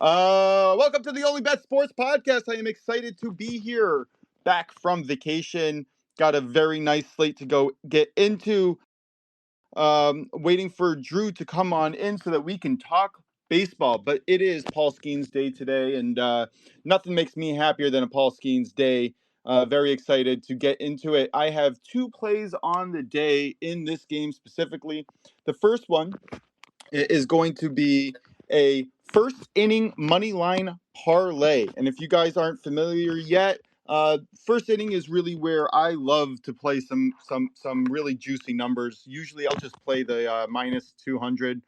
Welcome to the OnlyBets Sports Podcast. I am excited to be here, back from vacation. Got a very nice slate to go get into. Waiting for Drew to come on in so that we can talk baseball. But it is Paul Skeens Day today, and nothing makes me happier than a Paul Skeens Day. Very excited to get into it. I have two plays on the day in this game specifically. The first one is going to be a first inning money line parlay. And if you guys aren't familiar yet, first inning is really where I love to play some really juicy numbers. Usually I'll just play the minus 200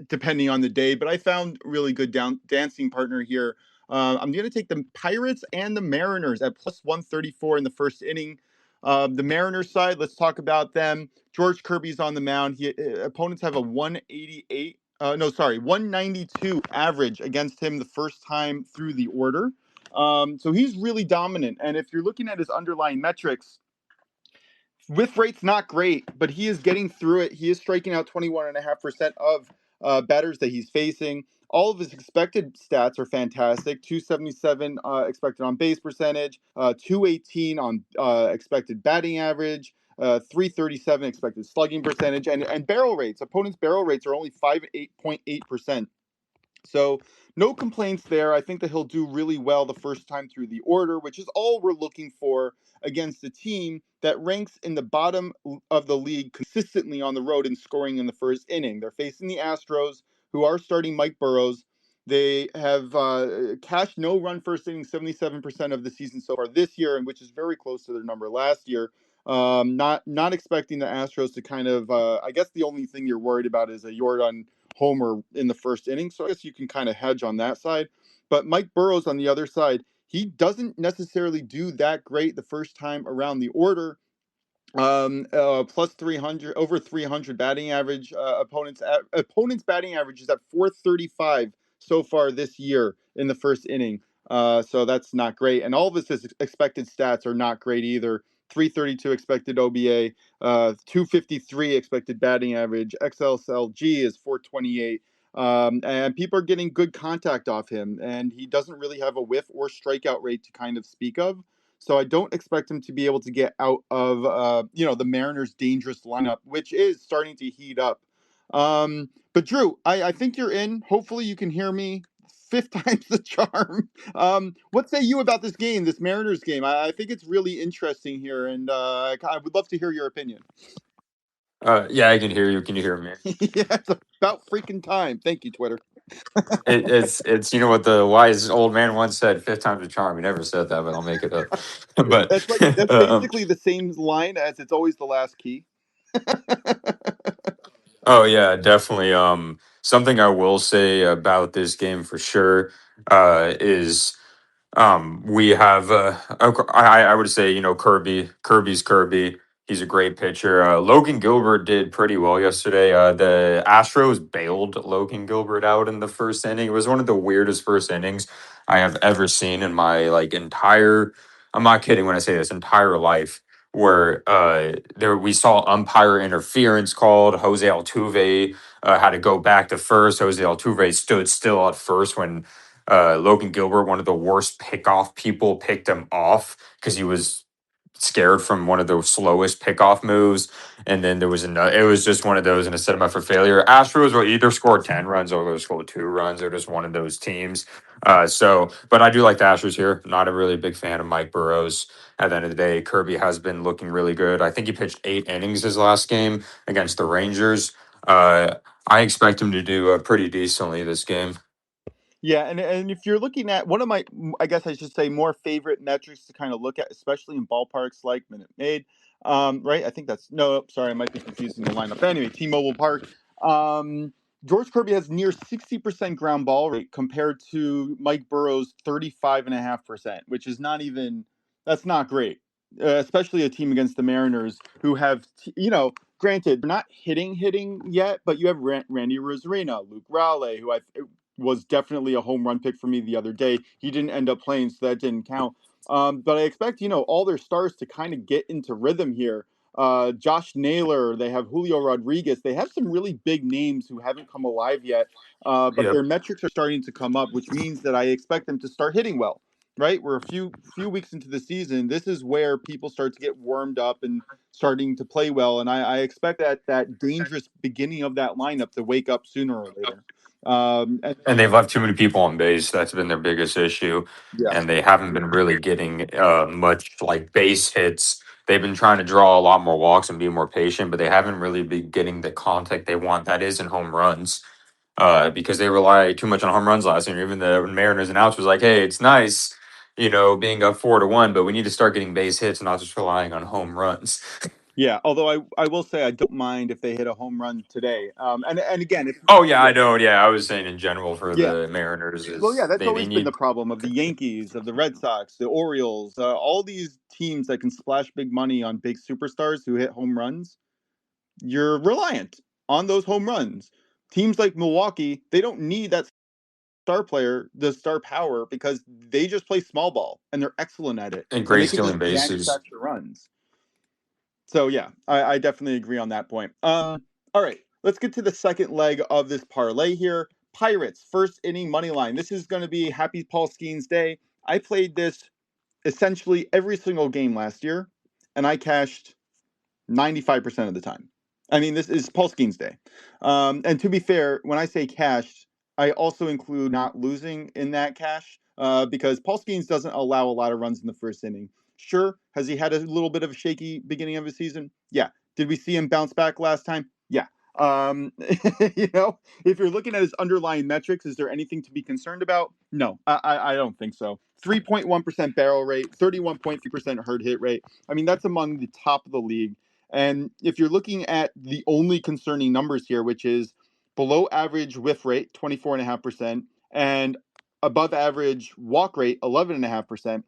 depending on the day, but I found really good dancing partner here. I'm going to take the Pirates and the Mariners at plus 134 in the first inning. The Mariners side, let's talk about them. George Kirby's on the mound. Opponents have a 192 average against him the first time through the order. So he's really dominant. And if you're looking at his underlying metrics, whiff rate's not great, but he is getting through it. He is striking out 21.5% of batters that he's facing. All of his expected stats are fantastic. 277 expected on base percentage, 218 on expected batting average, 337 expected slugging percentage, and barrel rates. Opponents' barrel rates are only 5.8%. So no complaints there. I think that he'll do really well the first time through the order, which is all we're looking for against a team that ranks in the bottom of the league consistently on the road in scoring in the first inning. They're facing the Astros, who are starting Mike Burrows. They have cashed no run first inning 77% of the season so far this year, and which is very close to their number last year. Not expecting the Astros to kind of, I guess the only thing you're worried about is a Jordan homer in the first inning. So I guess you can kind of hedge on that side. But Mike Burrows on the other side, he doesn't necessarily do that great the first time around the order. Plus 300, over 300 batting average. Opponents batting average is at 435 so far this year in the first inning. So that's not great. And all of his expected stats are not great either. 332 expected OBA, 253 expected batting average. XLSLG is 428. And people are getting good contact off him, and he doesn't really have a whiff or strikeout rate to kind of speak of. So I don't expect him to be able to get out of, the Mariners' dangerous lineup, which is starting to heat up. But Drew, I think you're in. Hopefully you can hear me. Fifth time's the charm. What say you about this game, this Mariners game? I think it's really interesting here, and I would love to hear your opinion. Yeah, I can hear you. Can you hear me? Yeah, it's about freaking time. Thank you, Twitter. It's you know what the wise old man once said, fifth time's a charm. He never said that, but I'll make it up. But That's basically the same line as it's always the last key. oh yeah, definitely. Something I will say about this game for sure is we have I would say Kirby's Kirby. He's a great pitcher. Logan Gilbert did pretty well yesterday. The Astros bailed Logan Gilbert out in the first inning. It was one of the weirdest first innings I have ever seen in my entire. I'm not kidding when I say this, entire life. Where there we saw umpire interference called. Jose Altuve had to go back to first. Jose Altuve stood still at first when Logan Gilbert, one of the worst pickoff people, picked him off because he was scared from one of the slowest pickoff moves. And then there was another, it was just one of those, and it set him up for failure. Astros will either score 10 runs or they'll score 2 runs. They're just one of those teams. But I do like the Astros here. Not a really big fan of Mike Burrows. At the end of the day, Kirby has been looking really good. I think he pitched 8 innings his last game against the Rangers. I expect him to do pretty decently this game. Yeah, and if you're looking at one of my, I guess I should say, more favorite metrics to kind of look at, especially in ballparks like Minute Maid, right? I think that's no, sorry, I might be confusing the lineup. But anyway, T-Mobile Park. George Kirby has near 60% ground ball rate compared to Mike Burrow's 35.5%, which is not even, that's not great, especially a team against the Mariners who have, granted, they're not hitting yet, but you have Randy Rosarina, Luke Raleigh, who was definitely a home run pick for me the other day. He didn't end up playing, so that didn't count. But I expect, all their stars to kind of get into rhythm here. Josh Naylor. They have Julio Rodriguez. They have some really big names who haven't come alive yet, but Yep. their metrics are starting to come up, which means that I expect them to start hitting well. Right, we're a few weeks into the season. This is where people start to get warmed up and starting to play well, and I expect that dangerous beginning of that lineup to wake up sooner or later. And And they've left too many people on base. That's been their biggest issue. yeah, And they haven't been really getting much like base hits. They've been trying to draw a lot more walks and be more patient, but they haven't really been getting the contact they want. That is in home runs. Because they rely too much on home runs last year. Even the Mariners announcer was like, "Hey, it's nice, being up 4-1, but we need to start getting base hits and not just relying on home runs." yeah. Although I will say I don't mind if they hit a home run today. And again, if Oh yeah, yeah, I know. Yeah, I was saying in general for yeah. the Mariners Well, yeah, is that's they always been the need problem of the Yankees, of the Red Sox, the Orioles, all these teams that can splash big money on big superstars who hit home runs. You're reliant on those home runs. Teams like Milwaukee, they don't need that star player, the star power, because they just play small ball and they're excellent at it, and and they great can just stealing bases. manufacture runs. So yeah, I definitely agree on that point. All right, let's get to the second leg of this parlay here. Pirates first inning money line. This is going to be Happy Paul Skeens Day. I played this essentially every single game last year, and I cashed 95% of the time. I mean, this is Paul Skeens Day. And to be fair, when I say cash, I also include not losing in that cash because Paul Skeens doesn't allow a lot of runs in the first inning. Sure, has he had a little bit of a shaky beginning of his season? Yeah. Did we see him bounce back last time? Yeah. Um, if you're looking at his underlying metrics, is there anything to be concerned about? No, I don't think so. 3.1% barrel rate, 31.3% hard hit rate. I mean, that's among the top of the league. And if you're looking at the only concerning numbers here, which is below average whiff rate, 24.5%, and above average walk rate, 11.5%,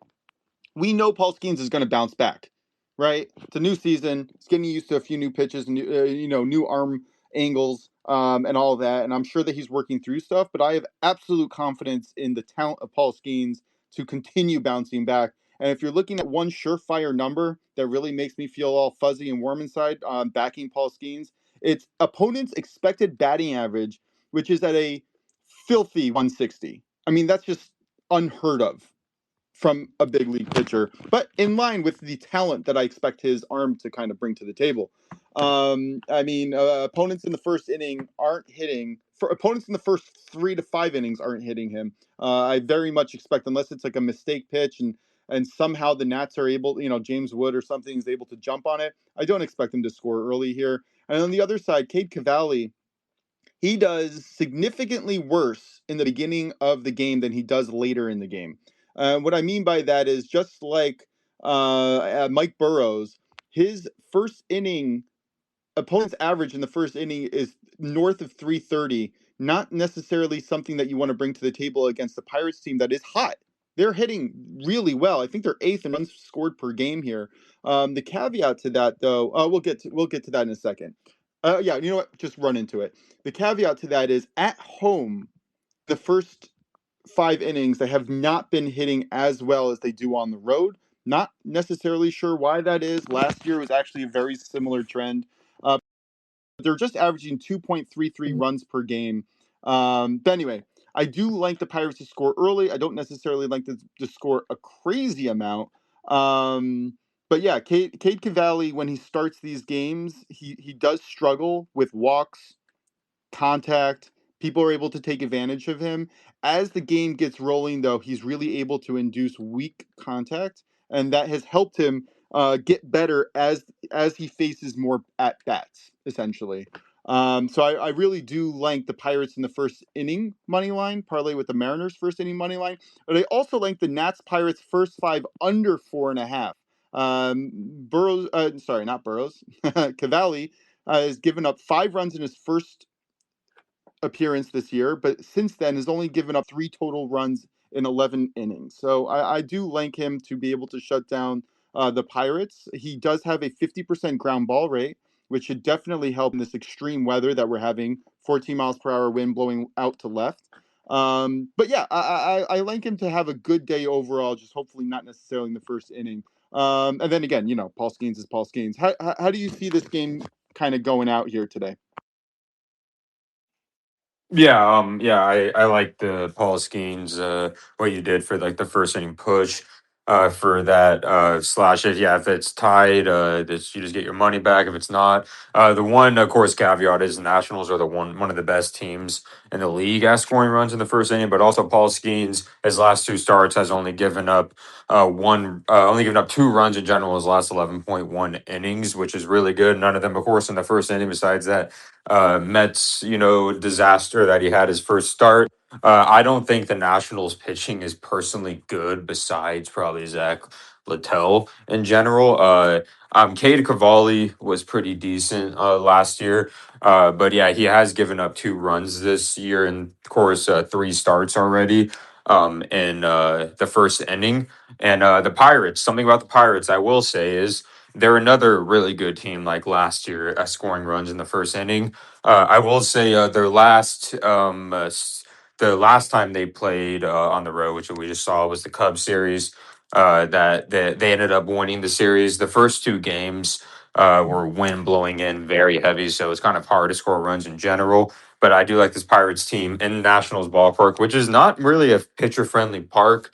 we know Paul Skeens is going to bounce back, right? It's a new season. He's getting used to a few new pitches, new arm angles, and all of that. And I'm sure that he's working through stuff. But I have absolute confidence in the talent of Paul Skeens to continue bouncing back. And if you're looking at one surefire number that really makes me feel all fuzzy and warm inside, backing Paul Skeens, it's opponent's expected batting average, which is at a filthy 160. I mean, that's just unheard of from a big league pitcher, but in line with the talent that I expect his arm to kind of bring to the table. I mean, opponents in the first inning aren't hitting. For opponents in the first 3 to 5 innings aren't hitting him. I very much expect, unless it's like a mistake pitch and somehow the Nats are able, James Wood or something is able to jump on it. I don't expect him to score early here. And on the other side, Cade Cavalli, he does significantly worse in the beginning of the game than he does later in the game. What I mean by that is just like Mike Burrows, his first inning opponent's average in the first inning is north of 330. Not necessarily something that you want to bring to the table against the Pirates team that is hot. They're hitting really well. I think they're eighth in runs scored per game here. The caveat to that, though, we'll get to that in a second. Yeah, you know what? Just run into it. The caveat to that is at home, the first 5 innings they have not been hitting as well as they do on the road. Not necessarily sure why that is. Last year was actually a very similar trend. They're just averaging 2.33 runs per game. But anyway, I do like the Pirates to score early. I don't necessarily like to score a crazy amount. But yeah, Cade Cavalli, when he starts these games, he does struggle with walks, contact. People are able to take advantage of him. As the game gets rolling, though, he's really able to induce weak contact, and that has helped him get better as he faces more at bats, essentially. So I really do like the Pirates in the first inning money line, parlay with the Mariners first inning money line, but I also like the Nats Pirates first 5 under 4.5. Burrows, sorry, not Burrows, Cavalli has given up 5 runs in his first appearance this year, but since then has only given up 3 total runs in 11 innings. So I do like him to be able to shut down the Pirates. He does have a 50% ground ball rate, which should definitely help in this extreme weather that we're having. 14 miles per hour wind blowing out to left. But yeah, I like him to have a good day overall, just hopefully not necessarily in the first inning. And then again, Paul Skeens is Paul Skeens. How do you see this game kind of going out here today? Yeah, I like the Paul Skeens, what you did for like the first inning push, for that, slash it. Yeah, if it's tied, you just get your money back. If it's not, the one, of course, caveat is the Nationals are the one of the best teams in the league at scoring runs in the first inning, but also Paul Skeens, his last two starts has only given up 2 runs in general his last 11.1 innings, which is really good. None of them, of course, in the first inning, besides that Mets, disaster that he had his first start. I don't think the Nationals pitching is personally good, besides probably Zach Littell in general. Cade Cavalli was pretty decent last year, but yeah, he has given up 2 runs this year, and of course, 3 starts already. In the first inning, and the Pirates. Something about the Pirates I will say is they're another really good team, like last year, at scoring runs in the first inning. I will say the last time they played on the road, which we just saw, was the Cubs series. That they ended up winning the series. The first 2 games were wind blowing in very heavy, so it's kind of hard to score runs in general. But I do like this Pirates team in Nationals ballpark, which is not really a pitcher friendly park.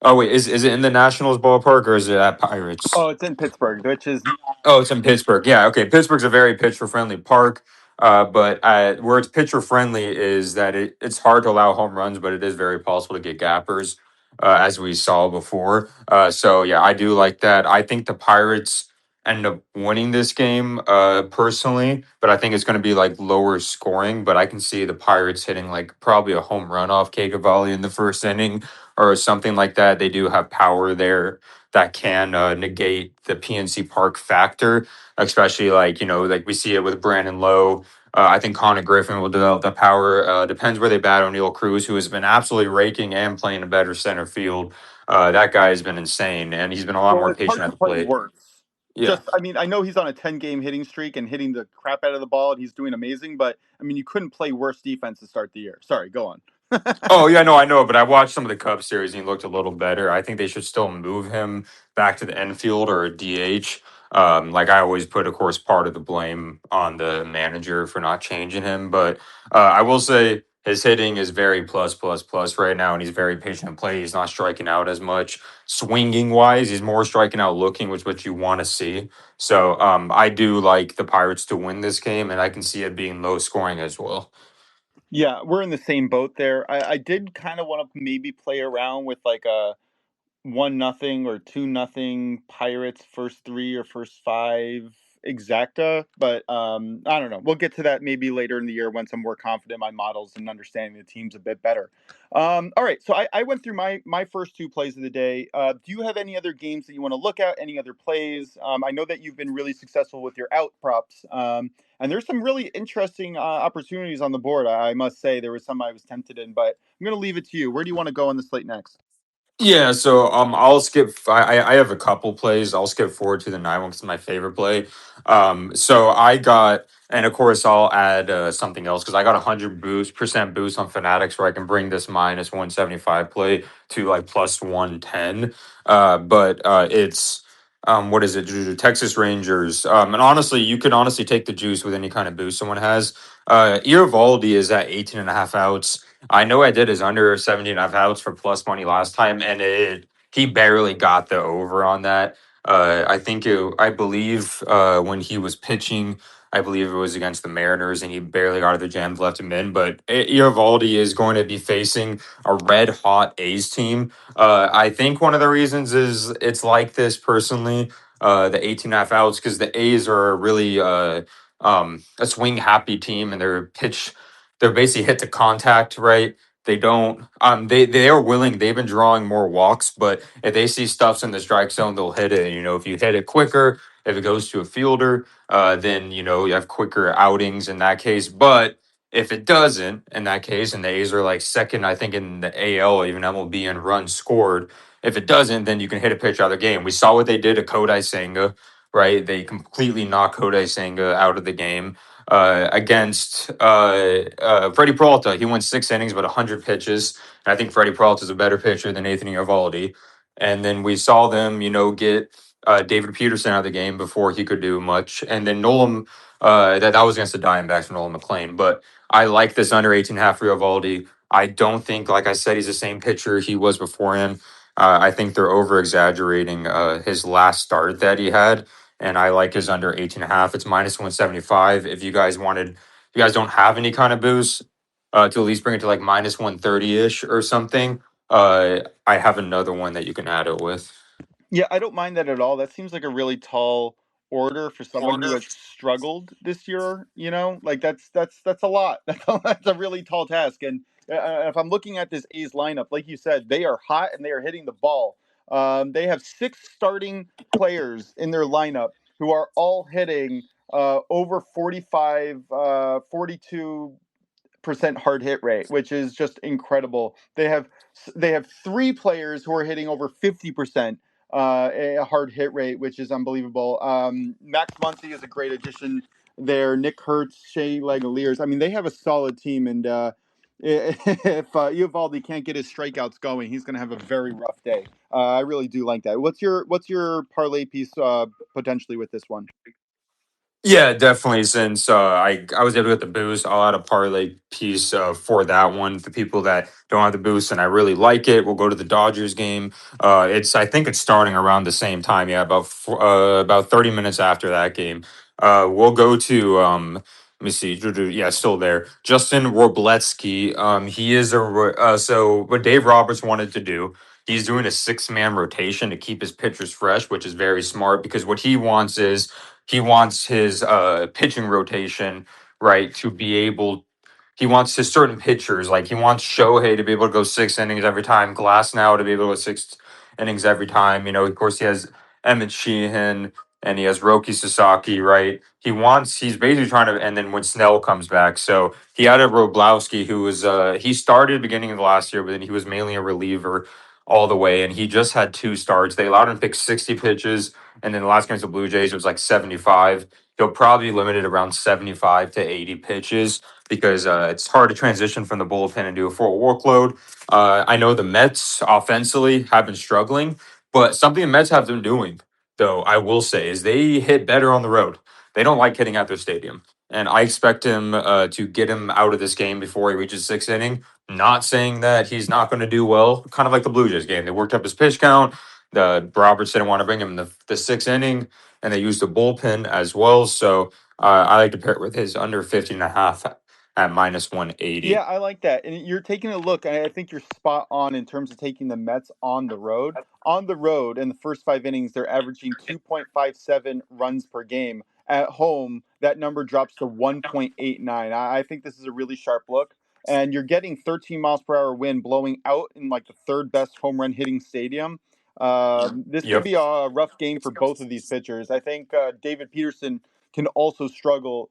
Oh wait, is it in the Nationals ballpark or is it at Pirates? Oh, it's in Pittsburgh, which is Oh, it's in Pittsburgh. Yeah, okay. Pittsburgh's a very pitcher friendly park. But where it's pitcher friendly is that it's hard to allow home runs, but it is very possible to get gappers, as we saw before. So yeah, I do like that. I think the Pirates end up winning this game, personally, but I think it's going to be like lower scoring. But I can see the Pirates hitting like probably a home run off Cavalli in the first inning or something like that. They do have power there that can negate the PNC Park factor, especially like we see it with Brandon Lowe. I think Connor Griffin will develop that power. Depends where they bat O'Neill Cruz, who has been absolutely raking and playing a better center field. That guy has been insane, and he's been a lot well, more it's hard patient to at the play plate. worse. Yeah. Just, I mean, I know he's on a 10-game hitting streak and hitting the crap out of the ball, and he's doing amazing. But I mean, you couldn't play worse defense to start the year. Sorry, go on. Oh yeah, no, I know, but I watched some of the Cubs series and he looked a little better. I think they should still move him back to the infield or a DH. Like I always put, of course, part of the blame on the manager for not changing him, but I will say his hitting is very plus right now, and he's very patient in play. He's not striking out as much swinging wise. He's more striking out looking, which is what you want to see. So I do like the Pirates to win this game, and I can see it being low scoring as well. Yeah, we're in the same boat there. I did kind of want to maybe play around with like a 1-0 or 2-0 Pirates first 3 or first 5 exacta, but I don't know. We'll get to that maybe later in the year once I'm more confident in my models and understanding the teams a bit better. All right, so I went through my first 2 plays of the day. Do you have any other games that you want to look at? Any other plays? I know that you've been really successful with your out props, and there's some really interesting opportunities on the board. I must say there was some I was tempted in, but I'm going to leave it to you. Where do you want to go on the slate next? Yeah, so I'll skip. I have a couple plays. I'll skip forward to the 9 one because it's my favorite play. So I got, and of course I'll add something else because I got 100% boost on Fanatics where I can bring this -175 play to like +110. But it's what is it? Texas Rangers. And honestly, you could honestly take the juice with any kind of boost someone has. Eovaldi is at 18.5 outs. I know I did his under 17.5 outs for plus money last time, and he barely got the over on that. I believe when he was pitching, I believe it was against the Mariners, and he barely got the jams, left him in. But Eovaldi is going to be facing a red hot A's team. I think one of the reasons is it's like this personally, the 18.5 outs, because the A's are really a swing happy team, and they're basically hit to contact, right? They don't they are willing, they've been drawing more walks, but if they see stuffs in the strike zone, they'll hit it. If you hit it quicker, if it goes to a fielder, then you have quicker outings in that case. But if it doesn't, in that case, and the A's are like second, I think, in the AL, even MLB, in runs scored. If it doesn't, then you can hit a pitch out of the game. We saw what they did to Kodai Senga, right? They completely knocked Kodai Senga out of the game against Freddie Peralta. He went 6 innings, but 100 pitches. And I think Freddie Peralta is a better pitcher than Nathan Eovaldi. And then we saw them, get David Peterson out of the game before he could do much, and then Nolan. That was against the Diamondbacks for Nolan McLean, but I like this under 18.5 for Eovaldi. I don't think, like I said, he's the same pitcher he was beforehand. I think they're over exaggerating his last start that he had, and I like his under 18.5. It's minus 175. If you guys don't have any kind of boost to at least bring it to like minus 130 ish or something. I have another one that you can add it with. Yeah, I don't mind that at all. That seems like a really tall order for someone who has struggled this year. You know, like that's a lot. That's a really tall task. And if I'm looking at this A's lineup, like you said, they are hot and they are hitting the ball. They have six starting players in their lineup who are all hitting over 45, 42% hard hit rate, which is just incredible. They have three players who are hitting over 50% a hard hit rate, which is unbelievable. Max Muncy is a great addition there. Nick Hertz, Shea Langoliers. I mean, they have a solid team, and if Eovaldi can't get his strikeouts going, he's going to have a very rough day. I really do like that. What's your parlay piece potentially with this one? Yeah, definitely. Since I was able to get the boost, I'll add a parlay piece for that one. For people that don't have the boost and I really like it, we'll go to the Dodgers game. I think it's starting around the same time. Yeah, about 30 minutes after that game. We'll go to let me see. Yeah, still there. Justin Robletsky. He is so what Dave Roberts wanted to do. He's doing a 6-man rotation to keep his pitchers fresh, which is very smart because what he wants is he wants his pitching rotation, right, to be able. He wants his certain pitchers, like he wants Shohei to be able to go 6 innings every time, Glass now to be able to go 6 innings every time. You know, of course, he has Emmett Sheehan and he has Roki Sasaki, right? He's basically trying to, and then when Snell comes back. So he added Roblowski, who was, he started beginning of the last year, but then he was mainly a reliever all the way, and he just had 2 starts. They allowed him to pick 60 pitches, and then the last game against the Blue Jays was like 75. He'll probably be limited around 75 to 80 pitches because it's hard to transition from the bullpen and do a full workload. I know the Mets offensively have been struggling, but something the Mets have been doing, though, I will say, is they hit better on the road. They don't like hitting at their stadium. And I expect him to get him out of this game before he reaches 6th inning. Not saying that he's not going to do well, kind of like the Blue Jays game. They worked up his pitch count. The Roberts didn't want to bring him in the 6th inning, and they used the bullpen as well. So I like to pair it with his under 50.5 at minus Yeah, 180. I like that. And you're taking a look, and I think you're spot on in terms of taking the Mets on the road. On the road, in the first 5 innings, they're averaging 2.57 runs per game. At home, that number drops to 1.89. I think this is a really sharp look. And you're getting 13 miles per hour wind blowing out in like the third best home run hitting stadium. This could Yep. be a rough game for both of these pitchers. I think David Peterson can also struggle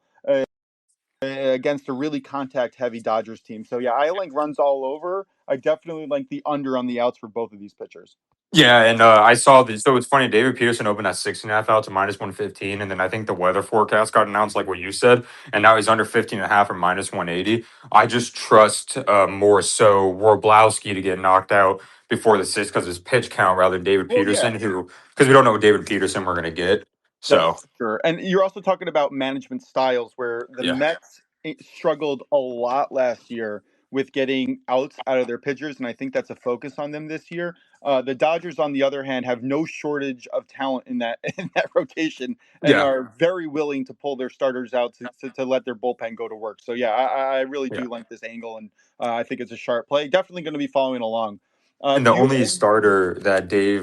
against a really contact heavy Dodgers team. So yeah, I like runs all over. I definitely like the under on the outs for both of these pitchers. Yeah, and I saw this. So it's funny. David Peterson opened at 6.5 out to minus 115, and then I think the weather forecast got announced, like what you said, and now he's under 15.5 or minus 180. I just trust more so Warblowski to get knocked out before the 6th because his pitch count rather than David Well, yeah, Peterson, who because we don't know what David Peterson we're gonna get. that's So for sure. And you're also talking about management styles where the yeah, Mets struggled a lot last year with getting outs out of their pitchers, and I think that's a focus on them this year. The Dodgers, on the other hand, have no shortage of talent in that in that rotation, and yeah, are very willing to pull their starters out to let their bullpen go to work. So yeah, I really yeah. do like this angle, and I think it's a sharp play. Definitely going to be following along. And Do you have any? the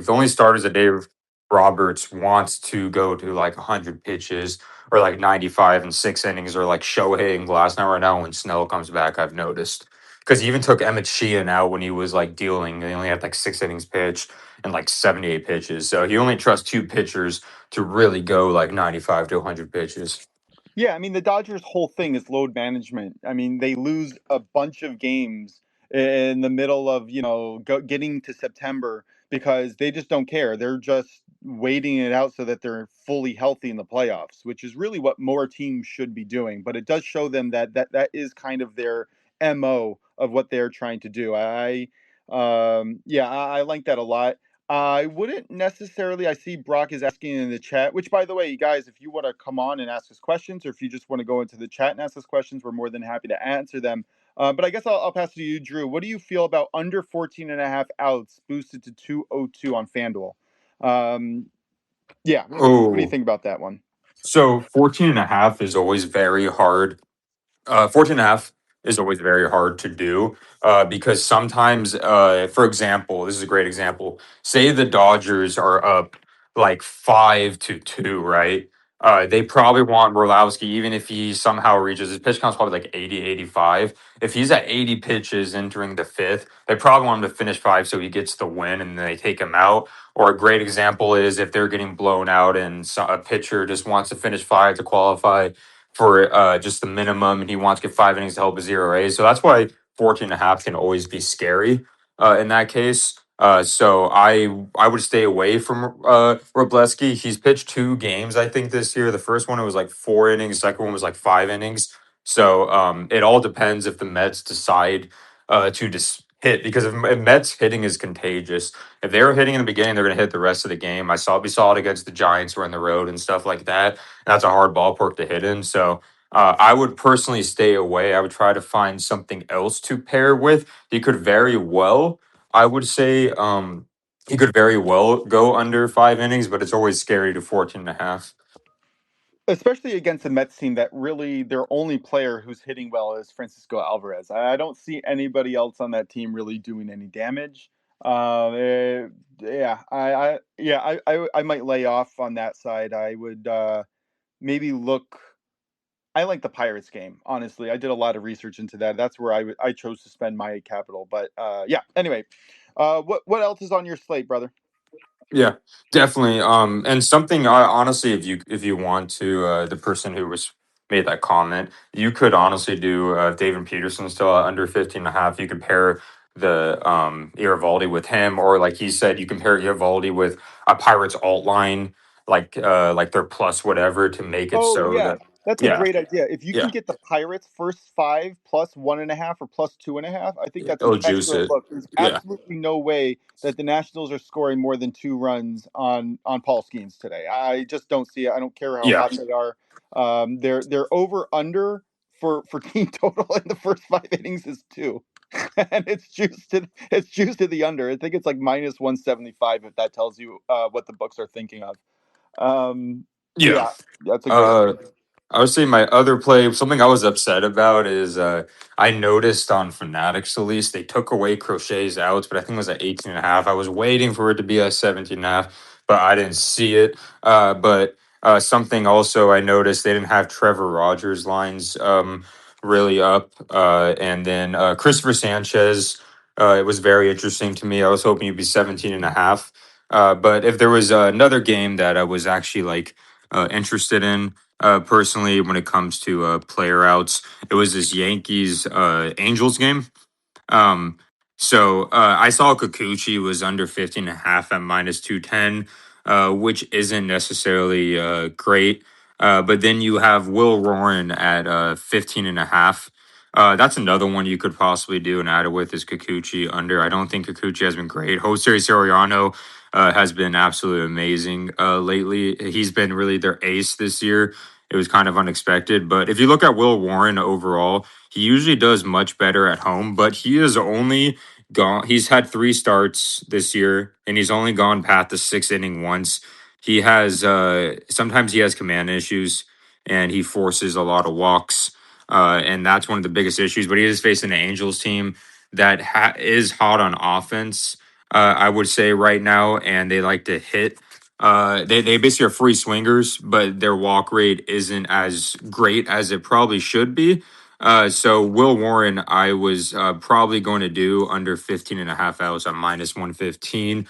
only starters that Dave Roberts wants to go to like 100 pitches or like 95 and 6 innings or like Shohei and Glassnow right now when Snell comes back, I've noticed. Because he even took Emmett Sheehan out when he was like dealing. They only had like 6 innings pitched and like 78 pitches. So he only trusts 2 pitchers to really go like 95 to 100 pitches. Yeah, I mean the Dodgers' whole thing is load management. I mean they lose a bunch of games in the middle of getting to September because they just don't care. They're just waiting it out so that they're fully healthy in the playoffs, which is really what more teams should be doing. But it does show them that is kind of their mo of what they're trying to do. Yeah, I like that a lot. I wouldn't necessarily. I see Brock is asking in the chat, which, by the way, you guys, if you want to come on and ask us questions, or if you just want to go into the chat and ask us questions, we're more than happy to answer them. But I guess I'll pass it to you, Drew. What do you feel about under 14.5 outs boosted to 202 on FanDuel? Yeah, what do you Oh, think about that one? so 14 and a half is always very hard. 14 and a half is always very hard to do because sometimes, for example, this is a great example. Say the Dodgers are up like 5-2, right? They probably want Orlowski, even if he somehow reaches his pitch count's probably like 80, 85. If he's at 80 pitches entering the fifth, they probably want him to finish five so he gets the win and they take him out. Or a great example is if they're getting blown out and a pitcher just wants to finish five to qualify for just the minimum, and he wants to get 5 innings to help a 0 A. So that's why 14 and a half can always be scary in that case. So I would stay away from Robleski. He's pitched 2 games, I think, this year. The first one it was like 4 innings. The second one was like 5 innings. So it all depends if the Mets decide to just hit, because if Mets hitting is contagious. If they were hitting in the beginning, they're going to hit the rest of the game. We saw it against the Giants who are on the road and stuff like that. That's a hard ballpark to hit in. So I would personally stay away. I would try to find something else to pair with. He could very well, I would say, he could very well go under 5 innings, but it's always scary to 14 and a half. Especially against a Mets team that really their only player who's hitting well is Francisco Alvarez. I don't see anybody else on that team really doing any damage. Yeah, I might lay off on that side. I would maybe look. I like the Pirates game, honestly. I did a lot of research into that. That's where I chose to spend my capital. But yeah. Anyway, what else is on your slate, brother? Yeah, definitely. And something honestly, if you want to, the person who was made that comment, you could honestly do David Peterson still at under 15 and a half. You could pair the Iravaldi with him, or like he said, you can pair Iravaldi with a Pirates alt line, like their plus whatever to make it Oh so yeah, that that's a yeah, great idea. If you yeah, can get the Pirates first five plus 1.5 or plus 2.5, I think that's an it'll juice excellent it. look. There's Yeah, absolutely no way that the Nationals are scoring more than 2 runs on Paul Skeens today. I just don't see it. I don't care how yeah, hot they are. They're over under for team total in the first 5 innings is 2. And it's juiced to the under. I think it's like minus 175 if that tells you what the books are thinking of. yeah. Yeah, that's a great Uh, play. I would say my other play, something I was upset about is I noticed on Fanatics at least, they took away Crochet's outs, but I think it was at 18 and a half. I was waiting for it to be at 17 and a half, but I didn't see it. But something also I noticed, they didn't have Trevor Rogers lines really up. And then Christopher Sanchez, it was very interesting to me. I was hoping it'd be 17 and a half. But if there was another game that I was actually like interested in, personally, when it comes to player outs, it was this Yankees Angels game. Um, I saw Kikuchi was under 15 and a half at minus 210, which isn't necessarily great. But then you have Will Warren at 15 and a half. That's another one you could possibly do and add it with is Kikuchi under. I don't think Kikuchi has been great. Jose Soriano has been absolutely amazing lately. He's been really their ace this year. It was kind of unexpected. But if you look at Will Warren overall, he usually does much better at home, but he has only gone, he's had 3 starts this year, and he's only gone past the 6 inning once. He has, sometimes he has command issues, and he forces a lot of walks. And that's one of the biggest issues, but he is facing an Angels team that is hot on offense, I would say right now, and they like to hit. They basically are free swingers, but their walk rate isn't as great as it probably should be. So Will Warren, I was probably going to do under 15 and a half outs at minus 115.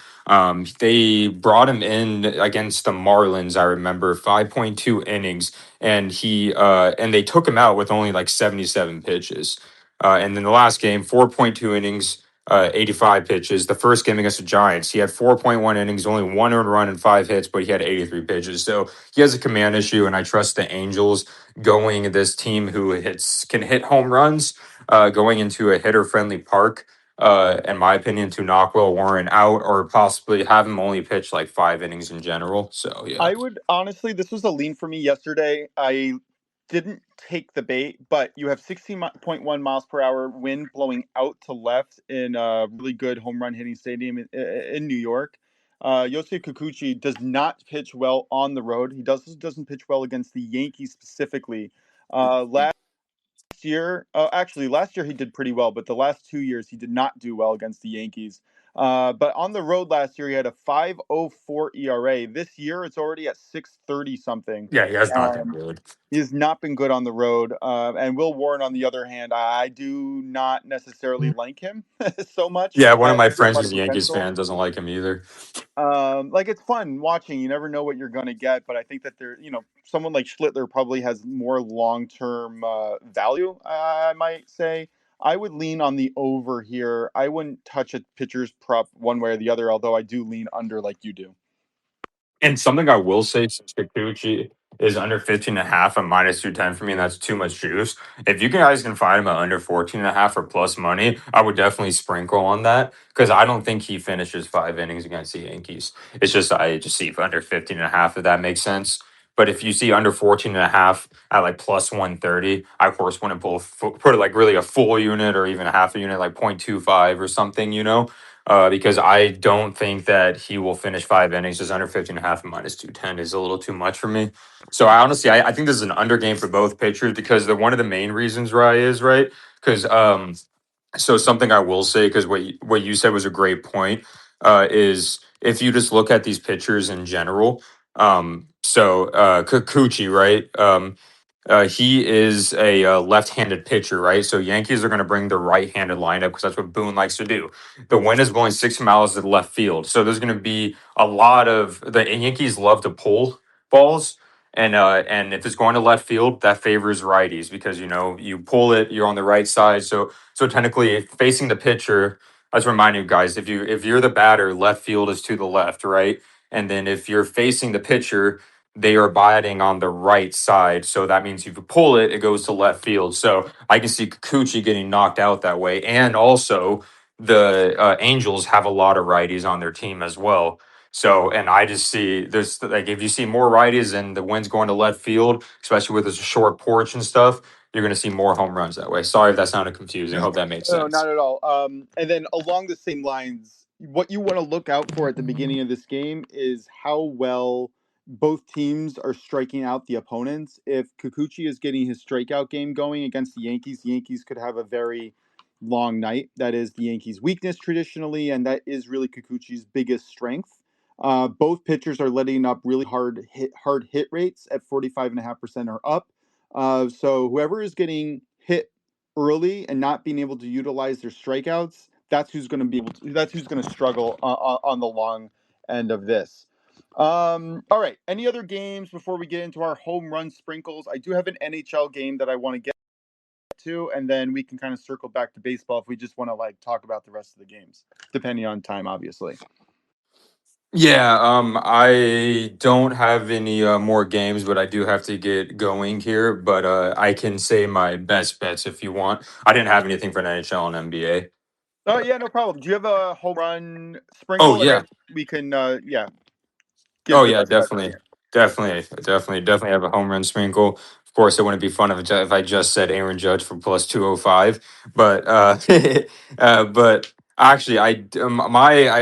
They brought him in against the Marlins, I remember, 5.2 innings, and and they took him out with only like 77 pitches. And then the last game, 4.2 innings, 85 pitches. The first game against the Giants, he had 4.1 innings, only 1 earned run and 5 hits, but he had 83 pitches. So he has a command issue, and I trust the Angels going this team who can hit home runs, going into a hitter friendly park. in my opinion, to knock Will Warren out or possibly have him only pitch like 5 innings in general. So yeah. I would honestly, this was a lean for me yesterday. I didn't take the bait, but you have 16.1 miles per hour wind blowing out to left in a really good home run hitting stadium in New York. Yosei Kikuchi does not pitch well on the road. He doesn't pitch well against the Yankees specifically. Last year, actually, last year he did pretty well, but the last 2 years he did not do well against the Yankees. But on the road last year, he had a 5.04 ERA. This year, it's already at 6.30 something. Yeah, he has not been Um, good. he has not been good on the road. And Will Warren, on the other hand, I do not necessarily like him so much. Yeah, one of my He's got a friends lot of who's a Yankees potential. fan doesn't like him either. Like it's fun watching. You never know what you're going to get, but I think that someone like Schlittler probably has more long-term value. I might say I would lean on the over here. I wouldn't touch a pitcher's prop one way or the other, although I do lean under like you do. And something I will say, since Kikuchi is under 15.5 and minus 210 for me, and that's too much juice. If you guys can find him at under 14.5 or plus money, I would definitely sprinkle on that because I don't think he finishes 5 innings against the Yankees. It's just, I just see under 15.5, if that makes sense. But if you see under 14.5 at like plus 130, I of course wouldn't put like really a full unit or even a half a unit, like 0.25 or something, because I don't think that he will finish 5 innings. Just under 15.5 and minus 210 is a little too much for me. So I think this is an under game for both pitchers because one of the main reasons is right. Because so something I will say, because what you said was a great point, is if you just look at these pitchers in general. Kikuchi, right? He is a left-handed pitcher, right? So Yankees are going to bring the right-handed lineup because that's what Boone likes to do. The wind is blowing 6 miles to the left field, so there's going to be a lot of the Yankees love to pull balls, and if it's going to left field, that favors righties because you pull it, you're on the right side. So technically, facing the pitcher, let's remind you guys, if you're the batter, left field is to the left, right? And then if you're facing the pitcher, they are batting on the right side. So that means if you pull it, it goes to left field. So I can see Kikuchi getting knocked out that way. And also, the Angels have a lot of righties on their team as well. So, and I just see there's like if you see more righties and the wind's going to left field, especially with this short porch and stuff, you're going to see more home runs that way. Sorry if that sounded confusing. I hope that made No, sense. not at all. And then along the same lines, what you want to look out for at the beginning of this game is how well both teams are striking out the opponents. If Kikuchi is getting his strikeout game going against the Yankees could have a very long night. That is the Yankees' weakness traditionally, and that is really Kikuchi's biggest strength. Both pitchers are letting up really hard hit rates at 45.5% or up. So whoever is getting hit early and not being able to utilize their strikeouts, that's who's going to struggle on the long end of this. All right. Any other games before we get into our home run sprinkles? I do have an NHL game that I want to get to, and then we can kind of circle back to baseball if we just want to like talk about the rest of the games, depending on time, obviously. Yeah, I don't have any more games, but I do have to get going here. But I can say my best bets if you want. I didn't have anything for NHL and NBA. Oh yeah, no problem. Do you have a home run Oh sprinkle? And yeah, then we can give oh the yeah, best bets at the definitely, end. definitely have a home run sprinkle. Of course, it wouldn't be fun if I just said Aaron Judge for plus 205, but but actually, I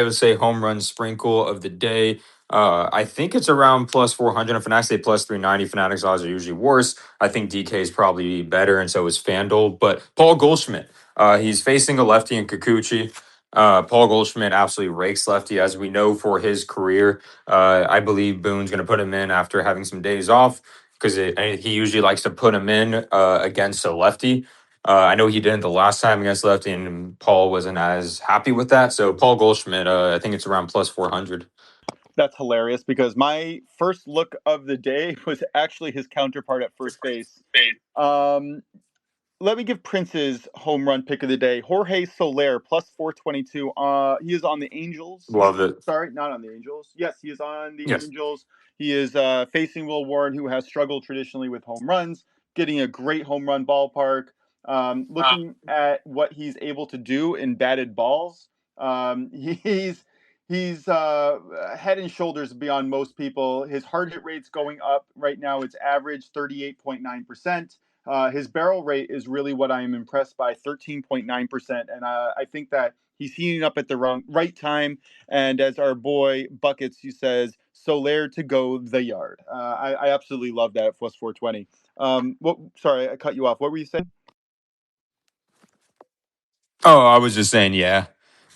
would say home run sprinkle of the day. I think it's around plus 400. If I say plus 390, Fanatics odds are usually worse. I think DK is probably better, and so is FanDuel. But Paul Goldschmidt, he's facing a lefty in Kikuchi. Paul Goldschmidt absolutely rakes lefty, as we know for his career. I believe Boone's going to put him in after having some days off because he usually likes to put him in against a lefty. I know he didn't the last time against lefty, and Paul wasn't as happy with that. So Paul Goldschmidt, I think it's around plus 400. That's hilarious because my first look of the day was actually his counterpart at first base. Um, Let me give Prince's home run pick of the day. Jorge Soler plus 422. He is on the Angels. Love it. Sorry, not on the Angels. Yes, he is on the Yes. Angels. He is facing Will Warren, who has struggled traditionally with home runs, getting a great home run ballpark. Looking at what he's able to do in batted balls, he's head and shoulders beyond most people. His hard hit rate's going up right now. It's average 38.9%. His barrel rate is really what I am impressed by, 13.9%. And I think that he's heating up at the right time. And as our boy Buckets, he says, Soler to go the yard. I absolutely love that at plus 420. Sorry, I cut you off. What were you saying? Oh, I was just saying, yeah.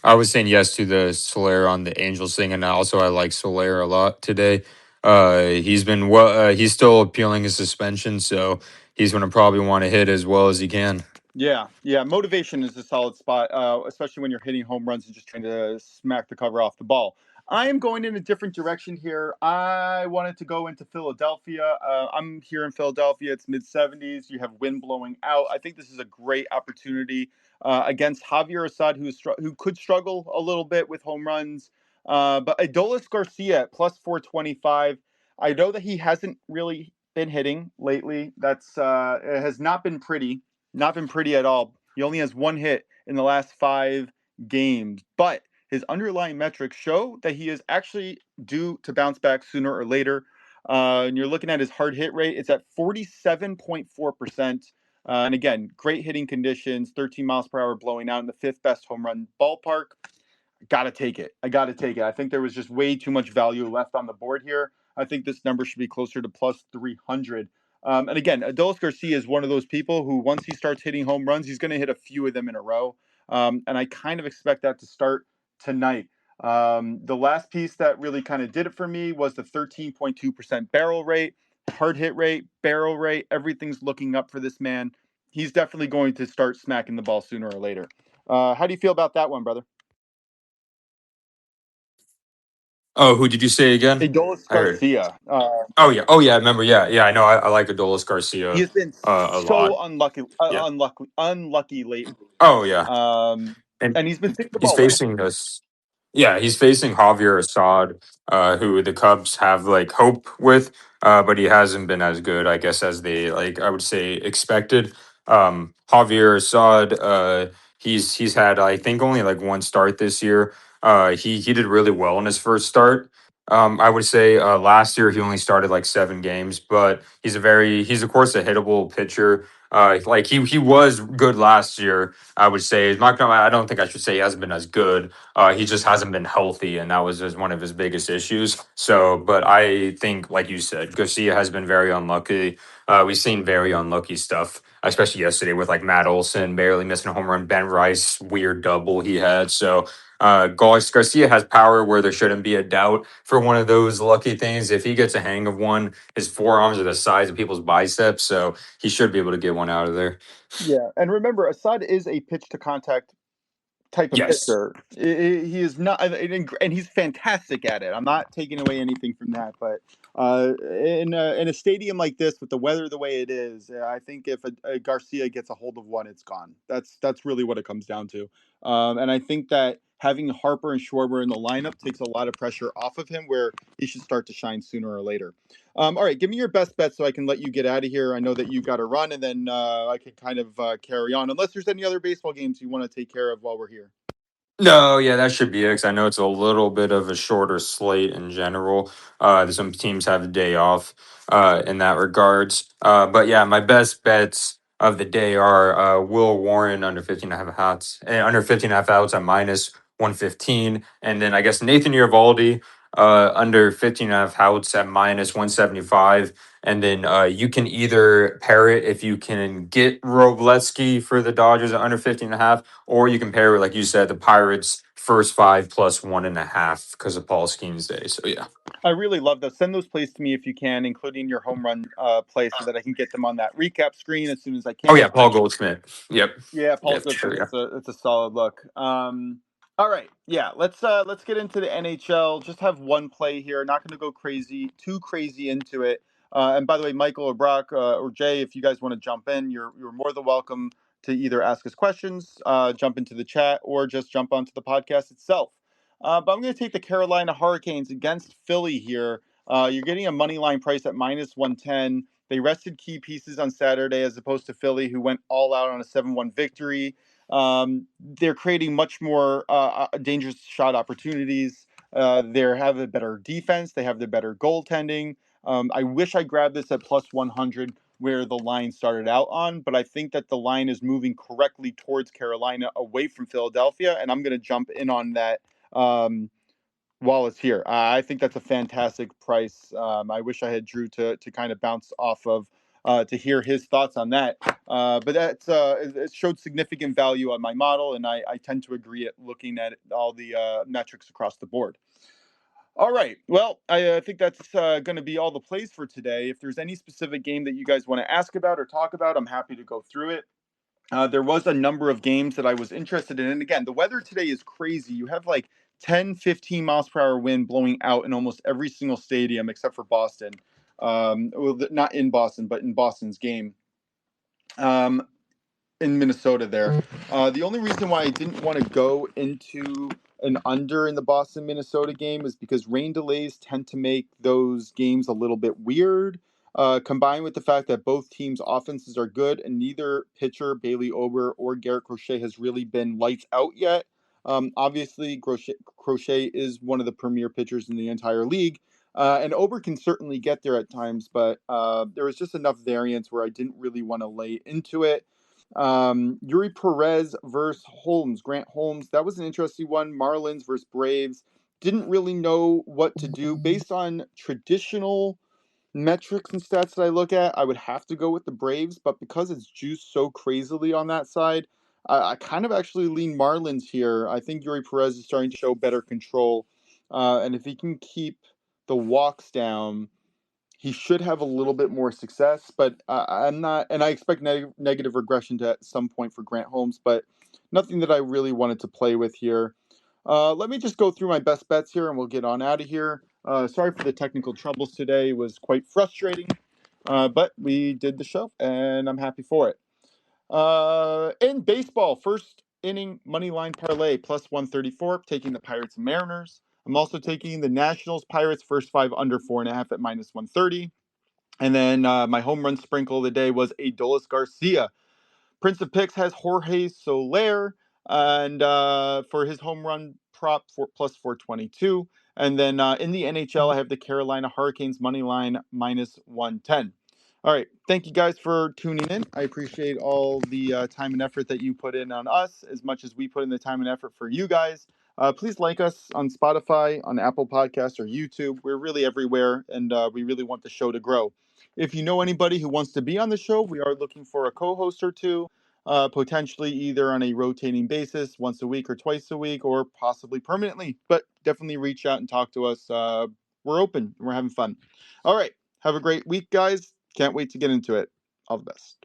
I was saying yes to the Soler on the Angels thing, and also I like Soler a lot today. He's been he's still appealing his suspension, so he's going to probably want to hit as well as he can. Yeah, yeah. Motivation is a solid spot, especially when you're hitting home runs and just trying to smack the cover off the ball. I am going in a different direction here. I wanted to go into Philadelphia. I'm here in Philadelphia. It's mid 70s. You have wind blowing out. I think this is a great opportunity against Javier Assad, who could struggle a little bit with home runs. But Adolis Garcia at plus 425. I know that he hasn't really been hitting lately. It has not been pretty at all. He only has one hit in the last 5 games, but his underlying metrics show that he is actually due to bounce back sooner or later. And you're looking at his hard hit rate, it's at 47.4%. And again, great hitting conditions, 13 miles per hour blowing out in the fifth best home run ballpark. Gotta take it. I gotta take it. I think there was just way too much value left on the board here. I think this number should be closer to plus 300. And again, Adolis Garcia is one of those people who, once he starts hitting home runs, he's going to hit a few of them in a row. And I kind of expect that to start tonight. The last piece that really kind of did it for me was the 13.2% barrel rate, hard hit rate, barrel rate. Everything's looking up for this man. He's definitely going to start smacking the ball sooner or later. How do you feel about that one, brother? Oh, who did you say again? Adolis I heard. Garcia. Oh yeah, I remember. Yeah, yeah, I know. I like Adolis Garcia He has been a lot. so Yeah. unlucky lately. Oh yeah, Um, and and he's been hitting the he's ball well. facing us. Yeah, he's facing Javier Assad, who the Cubs have like hope with, but he hasn't been as good, I guess, as they like. I would say expected. Javier Assad, he's had I think only like one start this year. He did really well in his first start. I would say last year he only started like 7 games, but he's of course a hittable pitcher. Like he was good last year. I would say I don't think I should say he hasn't been as good. He just hasn't been healthy, and that was just one of his biggest issues. So, but I think, like you said, Garcia has been very unlucky. We've seen very unlucky stuff, especially yesterday with like Matt Olson barely missing a home run, Ben Rice weird double he had. So, Garcia has power where there shouldn't be a doubt for one of those lucky things. If he gets a hang of one, his forearms are the size of people's biceps, so he should be able to get one out of there. Yeah, and remember, Assad is a pitch to contact type of Yes. pitcher. He is not, and he's fantastic at it. I'm not taking away anything from that, but in a stadium like this with the weather the way it is, I think if a Garcia gets a hold of one, it's gone. That's really what it comes down to. And I think that having Harper and Schwarber in the lineup takes a lot of pressure off of him, where he should start to shine sooner or later. All right, give me your best bet so I can let you get out of here. I know that you got to run, and then I can kind of carry on. Unless there's any other baseball games you want to take care of while we're here. No, yeah, that should be it. 'Cause I know it's a little bit of a shorter slate in general. Some teams have the day off in that regards. But yeah, my best bets of the day are Will Warren under 15 and a half outs, under 15 and a half outs at minus 115. And then I guess Nathan Eovaldi under 15 and a half outs at minus 175. And then you can either pair it if you can get Robletsky for the Dodgers at under 15 and a half, or you can pair it, like you said, the Pirates first 5 plus 1.5 because of Paul Skeens Day. So yeah. I really love those. Send those plays to me if you can, including your home run play, so that I can get them on that recap screen as soon as I Oh can. yeah, Paul Goldschmidt. Yep. Yeah, Paul's Yep. good too. Sure. Yeah. It's a solid look. All right, yeah, let's get into the NHL. Just have one play here. Not going to go too crazy into it. And by the way, Michael or Brock or Jay, if you guys want to jump in, you're more than welcome to either ask us questions, jump into the chat, or just jump onto the podcast itself. But I'm going to take the Carolina Hurricanes against Philly here. You're getting a money line price at minus 110. They rested key pieces on Saturday as opposed to Philly, who went all out on a 7-1 victory. They're creating much more dangerous shot opportunities. They have a better defense. They have the better goaltending. I wish I grabbed this at plus 100 where the line started out on, but I think that the line is moving correctly towards Carolina away from Philadelphia, and I'm going to jump in on that while it's here. I think that's a fantastic price. I wish I had Drew to kind of bounce off of to hear his thoughts on that. But that's it showed significant value on my model, and I tend to agree at looking at all the metrics across the board. All right. Well, I think that's going to be all the plays for today. If there's any specific game that you guys want to ask about or talk about, I'm happy to go through it. There was a number of games that I was interested in. And again, the weather today is crazy. You have like 10, 15 miles per hour wind blowing out in almost every single stadium except for Boston. Well, not in Boston, but in Boston's game. In Minnesota there. The only reason why I didn't want to go into an under in the Boston Minnesota game is because rain delays tend to make those games a little bit weird. Combined with the fact that both teams' offenses are good and neither pitcher, Bailey Ober or Garrett Crochet, has really been lights out yet. Obviously, Crochet is one of the premier pitchers in the entire league. And Ober can certainly get there at times, but there was just enough variance where I didn't really want to lay into it. Yuri Perez versus Holmes, Grant Holmes. That was an interesting one. Marlins versus Braves. Didn't really know what to do. Based on traditional metrics and stats that I look at, I would have to go with the Braves, but because it's juiced so crazily on that side, I kind of actually lean Marlins here. I think Yuri Perez is starting to show better control, and if he can keep the walks down, he should have a little bit more success, but I'm not, and I expect negative regression to at some point for Grant Holmes, but nothing that I really wanted to play with here. Let me just go through my best bets here, and we'll get on out of here. Sorry for the technical troubles today; it was quite frustrating, but we did the show, and I'm happy for it. In baseball, first inning money line parlay plus 134, taking the Pirates and Mariners. I'm also taking the Nationals Pirates first 5 under 4.5 at minus 130. And then my home run sprinkle of the day was Adolis Garcia. Prince of Picks has Jorge Soler, and for his home run prop for plus 422. And then in the NHL, I have the Carolina Hurricanes money line minus 110. All right. Thank you guys for tuning in. I appreciate all the time and effort that you put in on us as much as we put in the time and effort for you guys. Please like us on Spotify, on Apple Podcasts, or YouTube. We're really everywhere, and we really want the show to grow. If you know anybody who wants to be on the show, we are looking for a co-host or two, potentially either on a rotating basis, once a week or twice a week, or possibly permanently. But definitely reach out and talk to us. We're open. We're having fun. All right. Have a great week, guys. Can't wait to get into it. All the best.